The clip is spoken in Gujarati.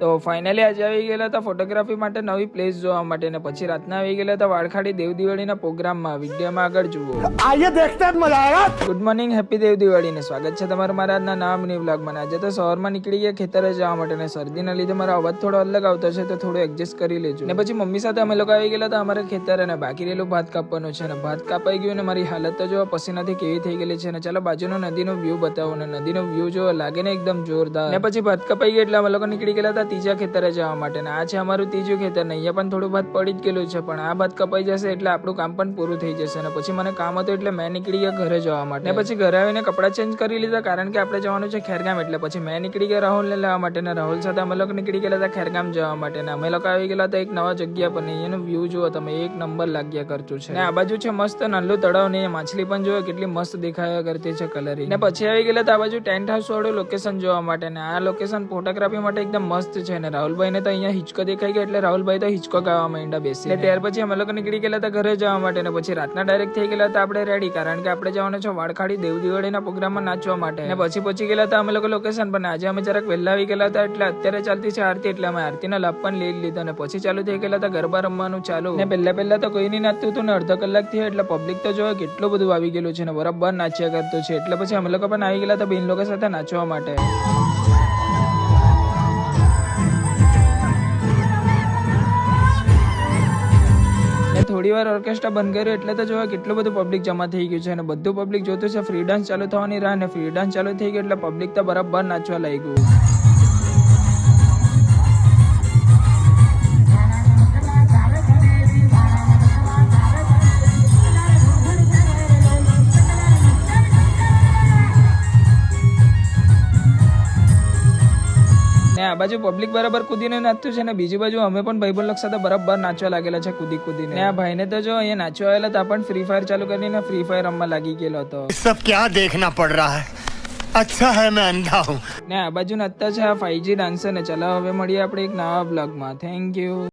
તો ફાઇનલી આજે આવી ગયેલા હતા ફોટોગ્રાફી માટે નવી પ્લેસ જોવા માટે ને પછી રાતના આવી ગયેલા હતા વાળખાડી દેવ દિવાળીના પ્રોગ્રામમાં. વિડીયોમાં આગળ જુઓ. आइए देखते हैं मजा आएगा। Good morning, happy Dev Diwali ને સ્વાગત છે તમારું મારા આજના નવા મિની વ્લોગમાં. આજે તો સવારમાં નીકળી ગયા ખેતરે જવા માટે ને શરદીના લીધે મારો અવાજ થોડો અલગ આવતો છે તો થોડું એડજસ્ટ કરી લેજો. ને પછી મમ્મી સાથે અમે લોકો આવી ગયેલા હતા અમારે ખેતરે અને બાકી રહેલું ભાત કાપવાનું છે ને ભાત કાપાઈ ગયું ને મારી હાલત તો જો પસીનાથી કેવી થઈ ગયેલી છે ને ચાલો બાજુનો નદીનો વ્યૂ બતાવો ને નદીનો વ્યૂ જો લાગે ને એકદમ જોરદાર. ને પછી ભાત કપાઈ ગયું એટલે અમે લોકો નીકળી ગયેલા હતા ત્રીજા ખેતરે જવા માટે. આ છે અમારું ત્રીજું ખેતર ને અહીંયા પણ થોડું ભાત પડી જ ગયેલું છે પણ આ ભાત કપાઈ જશે એટલે આપણું કામ પણ પૂરું થઈ જશે. અને પછી મને કામ હતું એટલે મેં નીકળી ગયા ઘરે જવા માટે. ને પછી ઘરે આવીને કપડાં ચેન્જ કરી લીધા કારણ કે આપણે જવાનું છે ખેરગામ એટલે પછી મેં નીકળી ગયા રાહુલને લેવા માટે ને રાહુલ સાથે અમે લોકો નીકળી ગયેલા હતા ખેરગામ જવા માટે. ને અમે લોકો આવી ગયેલા હતા એક નવા જગ્યા પર. અહીંયાનું વ્યૂ જુઓ તમે, એક નંબર લાગ્યા કરતું છે. ને આ બાજુ છે મસ્ત નાનું તળાવ ને માછલી પણ જોયો કેટલી મસ્ત દેખાયા કરતી છે કલરી. ને પછી આવી ગયેલા હતા આ બાજુ ટેન્ટ હાઉસ વાળું લોકેશન જોવા માટે. ને આ લોકેશન ફોટોગ્રાફી માટે એકદમ મસ્ત છે. ને રાહુલભાઈ ને તો અહીંયા હિચકો દેખાઈ ગયો એટલે રાહુલભાઈ તો હિચકો ગાવા માંડ્યા બેસી. ત્યાર પછી અમે લોકો નીકળી ગયેલા હતા ઘરે જવા માટે. ને પછી રાતના ડાયરેક્ટ થઈ ગયેલા હતા આપણે રેડી કારણ કે આપણે જવાનું છે વાળખાડી દેવ દિવાળીના પ્રોગ્રામમાં નાચવા માટે. ને પછી પહોંચી ગયેલા હતા અમે લોકો લોકેશન પર. આજે અમે જરાક વહેલા આવી ગયેલા હતા એટલે અત્યારે ચાલતી છે આરતી એટલે અમે આરતીનો લાભ પણ લઈ લીધો. ને પછી ચાલુ થઈ ગયેલા હતા ગરબા રમવાનું ચાલુ. ને પહેલા તો કોઈ નહીં નાચતું હતું ને અડધો કલાક થી એટલે પબ્લિક તો જોવે કેટલું બધું આવી ગયેલું છે ને બરાબર નાચ્યા કરતું છે. એટલે પછી અમે લોકો પણ આવી ગયેલા હતા બેન લોકો સાથે નાચવા માટે. થોડી વાર ઓર્કેસ્ટ્રા બંધ કર્યો એટલે તો જોવા કેટલું બધું પબ્લિક જમા થઈ ગયું છે અને બધું પબ્લિક જોતું છે ફ્રી ડાન્સ ચાલુ થવાની રાહ. ને ફ્રી ડાન્સ ચાલુ થઈ ગયું એટલે પબ્લિક તો બરાબર નાચવા લાગ્યું. ને આ બાજુ પબ્લિક બરાબર કૂદીને નાચતું છે ને બીજી બાજુ અમે પણ ભાઈબંધ લોકો સાથે બરાબર નાચવા લાગેલા છે કૂદી કૂદીને. આ ભાઈને તો જો અહીંયા નાચવા આવેલા હતા પણ ફ્રી ફાયર ચાલુ કરીને ફ્રી ફાયર રમવા લાગી ગયેલો હતો. सब क्या देखना पड़ रहा है, अच्छा है मैं अंधा हूँ. ને આ બાજુ નાચતા છે આ 5G ડાન્સર ને. ચલો હવે મળીએ આપણે એક નવા બ્લોગમાં. Thank you.